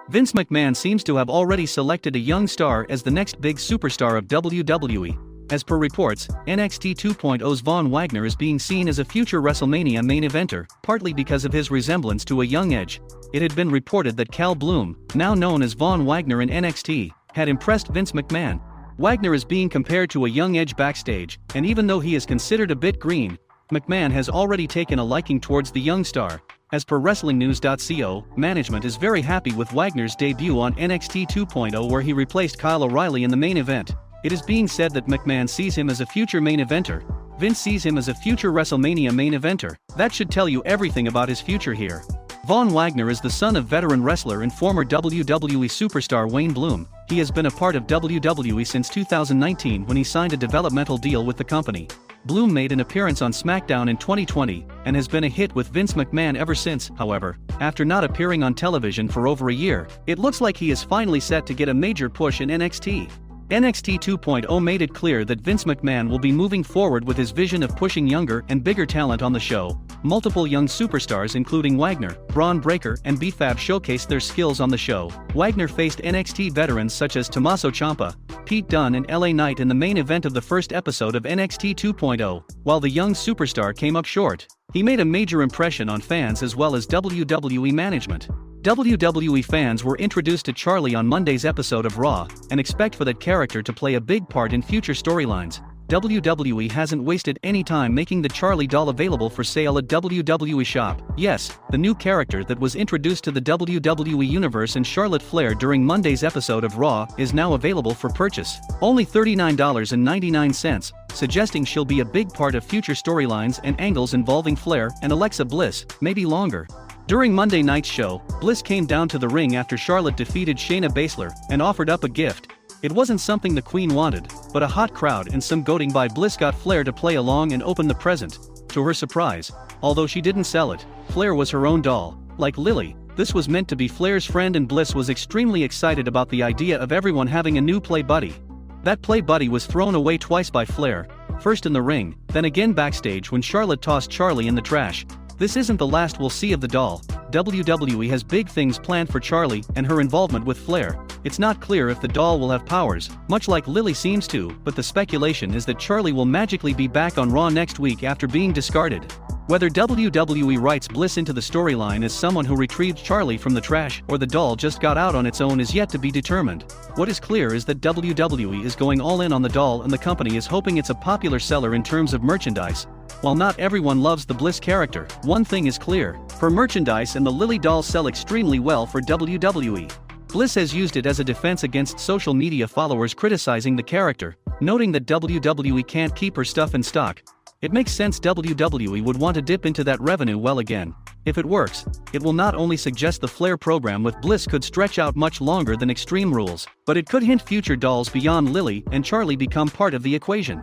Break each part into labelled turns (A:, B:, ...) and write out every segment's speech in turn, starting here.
A: Vince McMahon seems to have already selected a young star as the next big superstar of WWE. As per reports, NXT 2.0's Von Wagner is being seen as a future WrestleMania main eventer, partly because of his resemblance to a young Edge. It had been reported that Cal Bloom, now known as Von Wagner in NXT, had impressed Vince McMahon. Wagner is being compared to a young Edge backstage, and even though he is considered a bit green, McMahon has already taken a liking towards the young star. As per WrestlingNews.co, management is very happy with Wagner's debut on NXT 2.0 where he replaced Kyle O'Reilly in the main event. It is being said that McMahon sees him as a future main eventer. Vince sees him as a future WrestleMania main eventer. That should tell you everything about his future here. Von Wagner is the son of veteran wrestler and former WWE superstar Wayne Bloom. He has been a part of WWE since 2019 when he signed a developmental deal with the company. Bloom made an appearance on SmackDown in 2020 and has been a hit with Vince McMahon ever since. However, after not appearing on television for over a year, it looks like he is finally set to get a major push in NXT. NXT 2.0 made it clear that Vince McMahon will be moving forward with his vision of pushing younger and bigger talent on the show. Multiple young superstars including Wagner, Braun Breaker and B-Fab showcased their skills on the show. Wagner faced NXT veterans such as Tommaso Ciampa, Pete Dunne and LA Knight in the main event of the first episode of NXT 2.0, while the young superstar came up short. He made a major impression on fans as well as WWE management. WWE fans were introduced to Charly on Monday's episode of Raw, and expect for that character to play a big part in future storylines. WWE hasn't wasted any time making the Charly doll available for sale at WWE Shop. Yes, the new character that was introduced to the WWE Universe in Charlotte Flair during Monday's episode of Raw is now available for purchase. Only $39.99, suggesting she'll be a big part of future storylines and angles involving Flair and Alexa Bliss, maybe longer. During Monday night's show, Bliss came down to the ring after Charlotte defeated Shayna Baszler and offered up a gift. It wasn't something the Queen wanted, but a hot crowd and some goading by Bliss got Flair to play along and open the present. To her surprise, although she didn't sell it, Flair was her own doll. Like Lily, this was meant to be Flair's friend and Bliss was extremely excited about the idea of everyone having a new play buddy. That play buddy was thrown away twice by Flair, first in the ring, then again backstage when Charlotte tossed Charly in the trash. This isn't the last we'll see of the doll. WWE has big things planned for Charly and her involvement with Flair. It's not clear if the doll will have powers, much like Lily seems to, but the speculation is that Charly will magically be back on Raw next week after being discarded. Whether WWE writes Bliss into the storyline as someone who retrieved Charly from the trash or the doll just got out on its own is yet to be determined. What is clear is that WWE is going all in on the doll and the company is hoping it's a popular seller in terms of merchandise. While not everyone loves the Bliss character, one thing is clear: her merchandise and the Lily doll sell extremely well for WWE. Bliss has used it as a defense against social media followers criticizing the character, noting that WWE can't keep her stuff in stock. It makes sense WWE would want to dip into that revenue well again. If it works, it will not only suggest the Flair program with Bliss could stretch out much longer than Extreme Rules, but it could hint future dolls beyond Lily and Charly become part of the equation.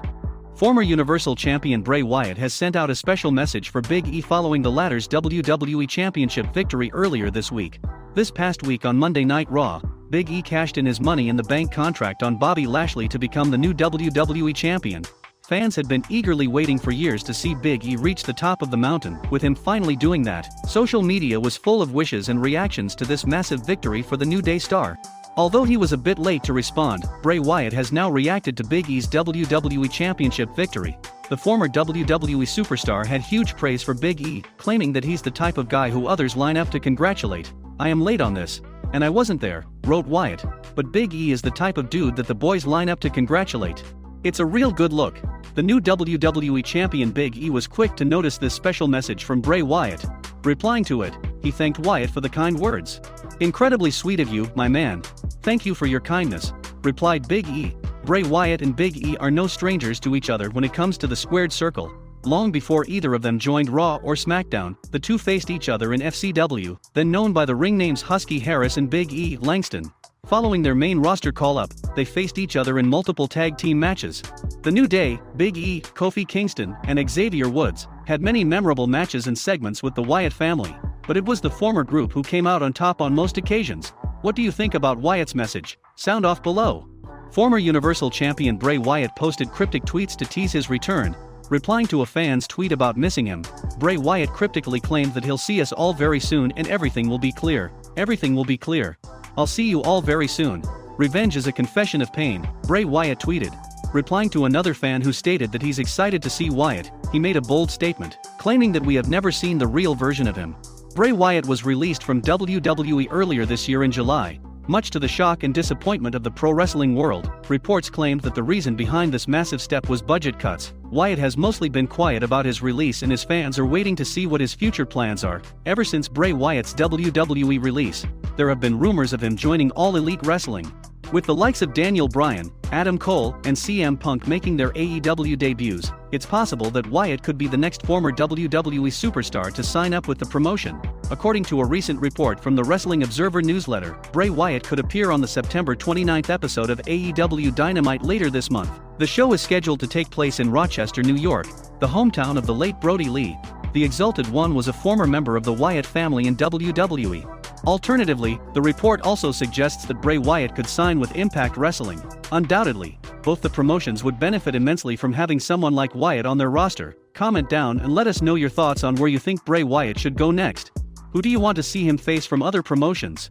A: Former Universal Champion Bray Wyatt has sent out a special message for Big E following the latter's WWE Championship victory earlier this week. This past week on Monday Night Raw, Big E cashed in his Money in the Bank contract on Bobby Lashley to become the new WWE Champion. Fans had been eagerly waiting for years to see Big E reach the top of the mountain, with him finally doing that. Social media was full of wishes and reactions to this massive victory for the New Day star. Although he was a bit late to respond, Bray Wyatt has now reacted to Big E's WWE Championship victory. The former WWE superstar had huge praise for Big E, claiming that he's the type of guy who others line up to congratulate. "I am late on this, and I wasn't there," wrote Wyatt. "But Big E is the type of dude that the boys line up to congratulate. It's a real good look." The new WWE Champion Big E was quick to notice this special message from Bray Wyatt. Replying to it, he thanked Wyatt for the kind words. "Incredibly sweet of you, my man. Thank you for your kindness," replied Big E. Bray Wyatt and Big E are no strangers to each other when it comes to the squared circle. Long before either of them joined Raw or SmackDown, the two faced each other in FCW, then known by the ring names Husky Harris and Big E Langston. Following their main roster call-up, they faced each other in multiple tag team matches. The New Day, Big E, Kofi Kingston, and Xavier Woods had many memorable matches and segments with the Wyatt family, but it was the former group who came out on top on most occasions. What do you think about Wyatt's message? Sound off below. Former Universal Champion Bray Wyatt posted cryptic tweets to tease his return. Replying to a fan's tweet about missing him, Bray Wyatt cryptically claimed that he'll see us all very soon and everything will be clear. Everything will be clear. I'll see you all very soon. Revenge is a confession of pain, Bray Wyatt tweeted. Replying to another fan who stated that he's excited to see Wyatt, he made a bold statement, claiming that we have never seen the real version of him. Bray Wyatt was released from WWE earlier this year in July. Much to the shock and disappointment of the pro wrestling world, reports claimed that the reason behind this massive step was budget cuts. Wyatt has mostly been quiet about his release and his fans are waiting to see what his future plans are. Ever since Bray Wyatt's WWE release, there have been rumors of him joining All Elite Wrestling. With the likes of Daniel Bryan, Adam Cole, and CM Punk making their AEW debuts, it's possible that Wyatt could be the next former WWE superstar to sign up with the promotion. According to a recent report from the Wrestling Observer newsletter, Bray Wyatt could appear on the September 29th episode of AEW Dynamite later this month. The show is scheduled to take place in Rochester, New York, the hometown of the late Brody Lee. The Exalted One was a former member of the Wyatt family in WWE. Alternatively, the report also suggests that Bray Wyatt could sign with Impact Wrestling. Undoubtedly, both the promotions would benefit immensely from having someone like Wyatt on their roster. Comment down and let us know your thoughts on where you think Bray Wyatt should go next. Who do you want to see him face from other promotions?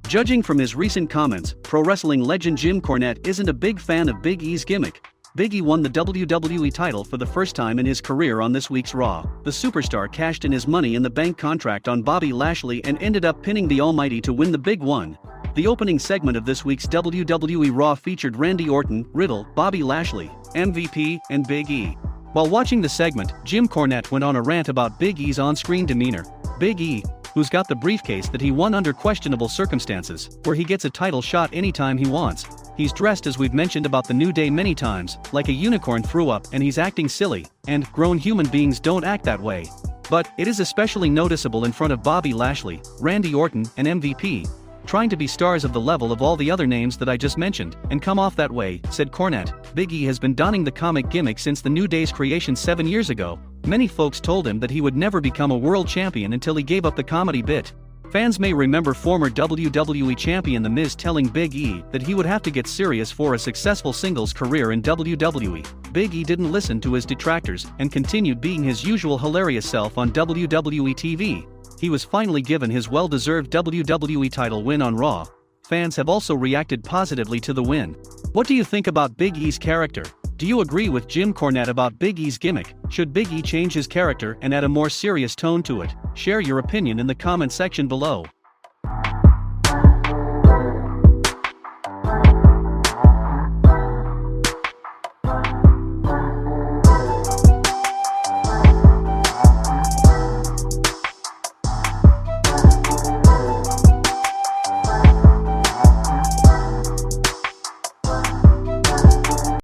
A: Judging from his recent comments, pro wrestling legend Jim Cornette isn't a big fan of Big E's gimmick. Big E won the WWE title for the first time in his career on this week's Raw. The superstar cashed in his Money in the Bank contract on Bobby Lashley and ended up pinning the Almighty to win the big one. The opening segment of this week's WWE Raw featured Randy Orton, Riddle, Bobby Lashley, MVP, and Big E. While watching the segment, Jim Cornette went on a rant about Big E's on-screen demeanor. Big E, who's got the briefcase that he won under questionable circumstances, where he gets a title shot anytime he wants. He's dressed, as we've mentioned about the New Day many times, like a unicorn threw up, and he's acting silly, and grown human beings don't act that way. But it is especially noticeable in front of Bobby Lashley, Randy Orton, and MVP, trying to be stars of the level of all the other names that I just mentioned, and come off that way, said Cornette. Big E has been donning the comic gimmick since the New Day's creation 7 years ago. Many folks told him that he would never become a world champion until he gave up the comedy bit. Fans may remember former WWE champion The Miz telling Big E that he would have to get serious for a successful singles career in WWE. Big E didn't listen to his detractors and continued being his usual hilarious self on WWE TV. He was finally given his well-deserved WWE title win on Raw. Fans have also reacted positively to the win. What do you think about Big E's character? Do you agree with Jim Cornette about Big E's gimmick? Should Big E change his character and add a more serious tone to it? Share your opinion in the comment section below.